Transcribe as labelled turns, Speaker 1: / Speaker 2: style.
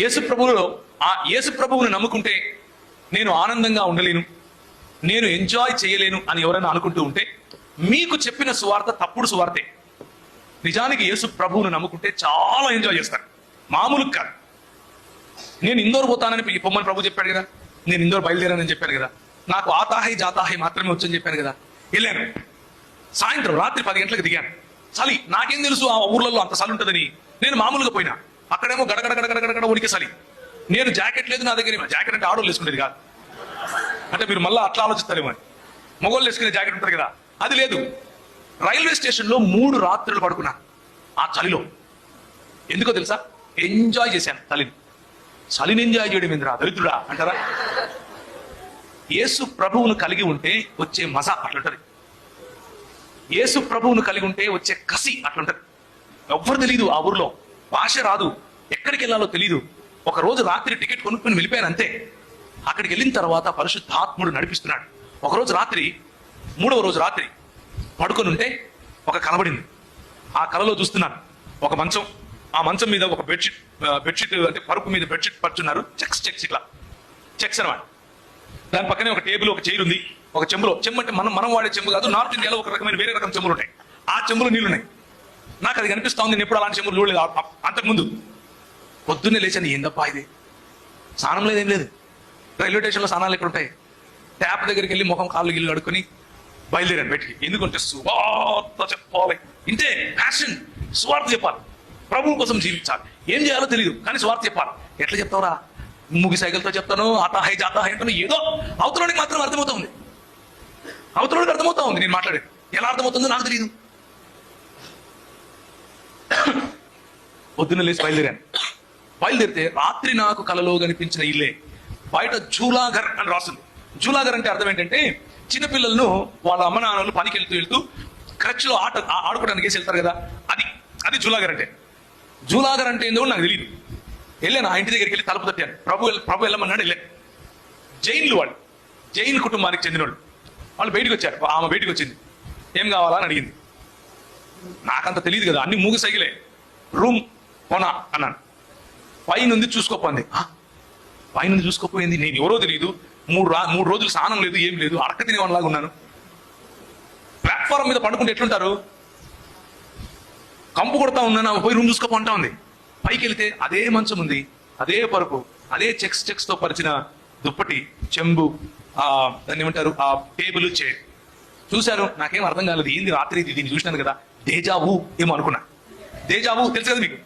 Speaker 1: యేసు ప్రభువులో ఆ యేసు ప్రభువుని నమ్ముకుంటే నేను ఆనందంగా ఉండలేను, నేను ఎంజాయ్ చేయలేను అని ఎవరైనా అనుకుంటూ ఉంటే మీకు చెప్పిన సువార్త తప్పుడు సువార్తే. నిజానికి యేసు ప్రభువుని నమ్ముకుంటే చాలా ఎంజాయ్ చేస్తారు, మామూలు కాదు. నేను ఇందోర్ పోతానని పొమ్మని ప్రభు చెప్పాడు కదా, నేను ఇందోర్ బయలుదేరానని చెప్పాను కదా, నాకు ఆతాహై జాతాహై మాత్రమే వచ్చని చెప్పాను కదా. వెళ్ళాను, సాయంత్రం రాత్రి 10 గంటలకు దిగాను. చలి, నాకేం తెలుసు ఆ ఊర్లలో అంత చలి ఉంటుందని. నేను మామూలుగా పోయినా, అక్కడేమో గడగడ గడగడ గడగడ ఉనికి చలి. నేను జాకెట్ లేదు నా దగ్గర. జాకెట్ అంటే ఆడోళ్ళు వేసుకునేది కాదు, అంటే మీరు మళ్ళీ అట్లా ఆలోచిస్తారేమో అని. మగోళ్ళు వేసుకునే జాకెట్ ఉంటుంది కదా, అది లేదు. రైల్వే స్టేషన్లో 3 రాత్రులు పడుకున్నాను ఆ చలిలో. ఎందుకో తెలుసా? ఎంజాయ్ చేశాను చలిని. చలిని ఎంజాయ్ చేయడం ఏందిరా దరిద్రుడా అంటారా? యేసు ప్రభువును కలిగి ఉంటే వచ్చే మజా అట్లుంటది. యేసు ప్రభువును కలిగి ఉంటే వచ్చే కసి అట్లుంటది. ఎవ్వరు తెలీదు, ఆ ఊర్లో భాష రాదు, ఎక్కడికి వెళ్ళాలో తెలీదు. ఒక రోజు రాత్రి టికెట్ కొనుక్కుని వెళ్ళిపోయాను అంతే. అక్కడికి వెళ్ళిన తర్వాత పరిశుద్ధాత్ముడు నడిపిస్తున్నాడు. ఒకరోజు రాత్రి, 3వ రోజు రాత్రి పడుకొని ఉంటే ఒక కనబడింది. ఆ కలలో చూస్తున్నాను ఒక మంచం, ఆ మంచం మీద ఒక బెడ్షీట్ అంటే పరుపు మీద బెడ్షీట్ పరుచున్నారు. చెక్స్ ఇట్లా చెక్స్ అనమాట. దాని పక్కనే ఒక టేబుల్, ఒక చైర్ ఉంది. ఒక చెంబులో, చెంబు అంటే మనం వాడే చెంబు కాదు, నార్త్ ఇండియాలో ఒక రకమైన వేరే రకం చెంబులు ఉంటాయి. ఆ చెంబులో నీళ్లున్నాయి. నాకు అది కనిపిస్తా ఉంది. నేను ఎప్పుడు అలాంటి చెంబులు చూడలేదు అంతకుముందు. పొద్దున్నే లేచాను, ఏందప్పా ఇది, స్నానం లేదేం లేదు. రైల్వే స్టేషన్లో స్నానాలు ఎక్కడ ఉంటాయి? ట్యాప్ దగ్గరికి వెళ్ళి ముఖం కాళ్ళు గిల్లు కడుక్కొని బయలుదేరాను బయటికి. ఎందుకంటే సువార్త చెప్పాలి, ఇంతే ప్యాషన్. సువార్త చెప్పాలి, ప్రభువు కోసం జీవించాలి. ఏం చేయాలో తెలియదు కానీ సువార్త చెప్పాలి. ఎట్లా చెప్తావురా? ముగి సైకిల్తో చెప్తాను, ఆతాహై జాతాహై అంటాను. ఏదో అవతలోనికి మాత్రం అర్థమవుతుంది, అవతలోనికి అర్థమవుతా ఉంది నేను మాట్లాడేది. ఎలా అర్థమవుతుందో నాకు తెలియదు. పొద్దున్న లేచి బయలుదేరితే రాత్రి నాకు కలలో కనిపించిన ఇల్లే. బయట జూలాఘర్ అని రాస్తుంది. జూలాఘర్ అంటే అర్థం ఏంటంటే, చిన్నపిల్లలను వాళ్ళ అమ్మ నాన్నలు పనికి వెళ్తూ క్రచ్లో ఆడుకోవడానికి వేసి వెళ్తారు కదా, అది జూలాఘర్ అంటే. జూలాఘర్ అంటే ఏందో నాకు తెలియదు. వెళ్ళాను, ఆ ఇంటి దగ్గరికి వెళ్ళి తలుపు తట్టాను. ప్రభు వెళ్ళమన్నాడు. వెళ్ళాను. జైన్ కుటుంబానికి చెందిన వాళ్ళు బయటకు వచ్చారు. ఆమె బయటకు వచ్చింది. ఏం కావాలా అని అడిగింది. నాకంత తెలియదు కదా, అన్ని మూగి సైకిలే. రూమ్ కొనా అన్నాను. పైనుంది చూసుకోపోయింది. పైనుంది చూసుకోపోయింది. నేను ఎవరో తెలియదు. 3 రోజులు స్నానం లేదు, ఏం లేదు, అడక తినేవాళ్ళలాగా ఉన్నాను. ప్లాట్ఫారం మీద పండుకుంటే ఎట్లుంటారు? కంపు కొడతా ఉన్నాను. పోయి రూమ్ చూసుకోపోంటా ఉంది. పైకి వెళితే అదే మంచం ఉంది, అదే పరుపు, అదే చెక్స్ తో పరిచిన దుప్పటి, చెంబు, దాన్ని ఏమంటారు, ఆ టేబుల్, చైర్. చూశాను, నాకేం అర్థం కాలేదు. ఏంది రాత్రి దీన్ని చూసినాను కదా, దేజావు ఏమో అనుకున్నా. దేజావు తెలుసు కదా మీకు,